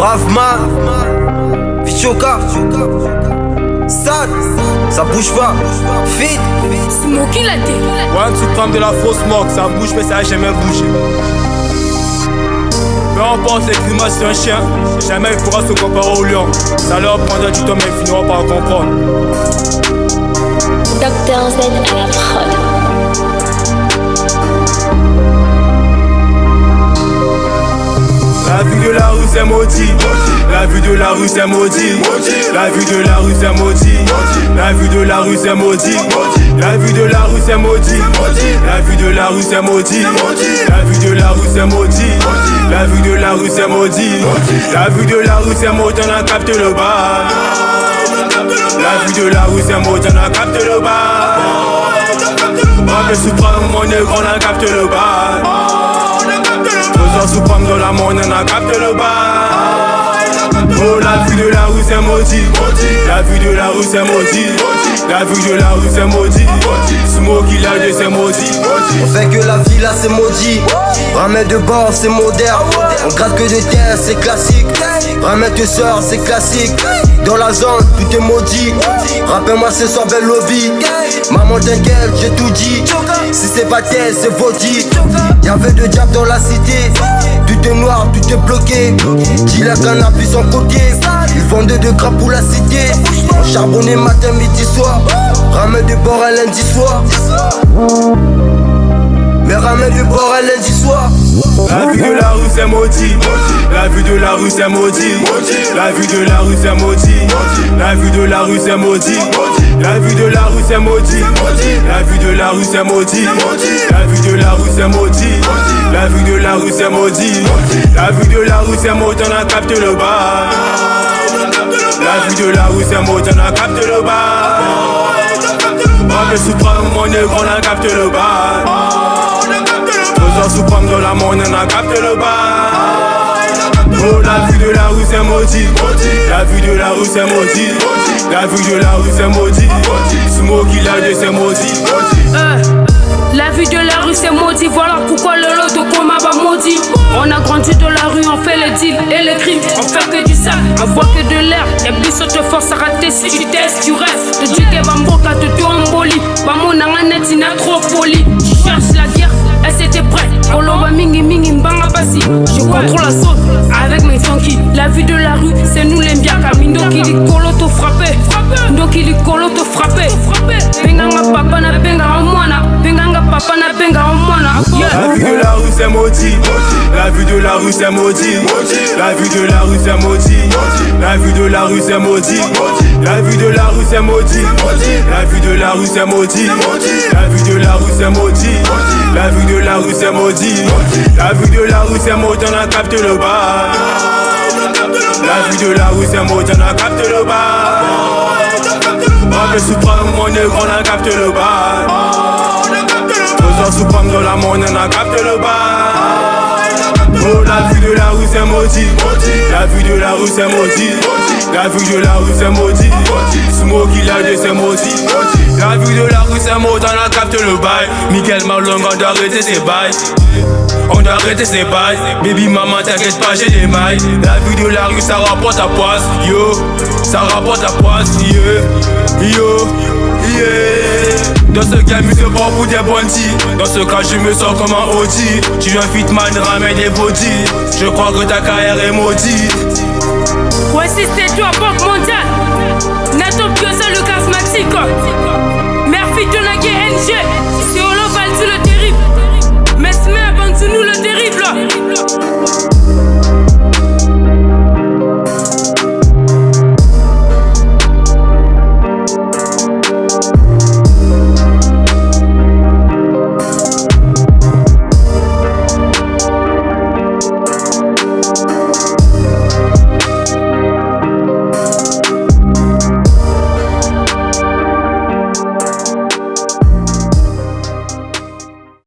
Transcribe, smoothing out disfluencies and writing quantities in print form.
Brave man, Vichoka, Sad, ça bouge pas, Fit, Smokey la tête. Ouais, tu prends de la fausse morgue, ça bouge mais ça a jamais bougé. Peu importe les grimaces d'un chien, jamais il pourra se comparer au lion. Ça leur prendra du temps mais ils finiront par comprendre. Dr Z à la prod. La vue de la rue c'est maudit. La vue de la rue c'est maudit. La vue de la rue c'est maudit. La vue de la rue c'est maudit. La vue de la rue c'est maudit. La vue de la rue c'est maudit. La vue de la rue c'est maudit. La vue de la rue c'est maudit. La vue de la rue c'est maudit. On a capté le bas. La vue de la rue c'est maudit. On a capté le bas. Avec Suprême mon nègre on a capté le bas. Suprême dans la monnaie, on a capté le bas. Oh, la vue de la rue c'est maudit. La vue de la rue c'est maudit. La vue de la rue c'est maudit. Smokey la de c'est maudit. On fait que la vie là c'est maudit. Ramène de bord c'est moderne. On gratte que de terre c'est classique. Ramène tes soeurs c'est classique. Dans la zone tout est maudit. Rappelle-moi ce soir belle lobby. Maman t'inquiète j'ai tout dit. Si c'est pas terre c'est vaudit. Y'avait deux diables dans la cité. Tout est noir, tout est bloqué. Dis la cannabis en coquet. Ils vendent de gras pour la cité. On charbonnait matin, midi, soir. Ramène de bord à lundi soir. Mais ramène de bord à lundi soir. La vue de la rue c'est maudit. La vue de la rue c'est maudit. La vue de la rue c'est maudit. La vue de la rue c'est maudit. La vue de la rue c'est maudit. La vue de la rue c'est maudit. La vue de la rue c'est maudit. La vue de la rue c'est maudit. La vue de la rue c'est maudit. On a capté le bas. La vue de la rue c'est maudit. On a capté le bas. Avec Suprême mon nègre on a capté le bas. Suprême dans la monnaie, on a capté le bas. Oh, la vue de la rue c'est maudit. La vue de la rue c'est maudit. La vue de la rue c'est maudit. Smokey la de c'est maudit. La vue de la rue c'est maudit. Voilà pourquoi le lot de coma va maudit. On a grandi dans la rue, on fait les deals et les crimes. On fait que du sale, on boit que de l'air. Et plus ça te force à rater si tu testes, tu restes. Te dis que Bamboka te tomboli. Bambo nanganet il n'a trop poli. Tu cherches la guerre, elle s'était prête. Oloba mingi mingi mbanga basi. Je contrôle la sauce avec mes funky. La vue de la rue, c'est nous les mbiaka. Mindo qui dit colo te frapper. Mindo qui dit colo te frapper. Benganga papa na benga en moana. Benganga papa na benga en moana. La vue de la rue c'est maudit. La vue de la rue c'est maudit. La vue de la rue c'est maudit. La vue de la rue c'est maudit. La vue de la rue c'est maudit. La vue de la rue c'est maudit. La vue de la rue c'est maudit. La vue de la rue c'est maudit. La vue de la rue c'est maudit. On a capté le bas. La vue de la rue c'est maudit. On a capté le bas. Avec Suprême mon nègre on a capté le bas. Suprême dans la monnaie, on a capté le bas. Oh, la vue de la rue c'est maudit. La vue de la rue c'est maudit. La vue de la rue c'est maudit. Smokey la de c'est maudit. La vue de la rue c'est maudit, on a capté le bail. Michael Malong on doit arrêter ses bails. On doit arrêter ses bails. Baby maman t'inquiète pas j'ai des mailles. La vue de la rue ça rapporte à poisse. Yo, ça rapporte à poisse. Yo, yo, yeah. Dans ce game, je se prends pour des bandits. Dans ce cas, je me sens comme un Audi. Tu viens fitman, ramène des body. Je crois que ta carrière est maudite. Ouais, si c'est toi, Banque mondiale. Nato Pioza, le charismatique.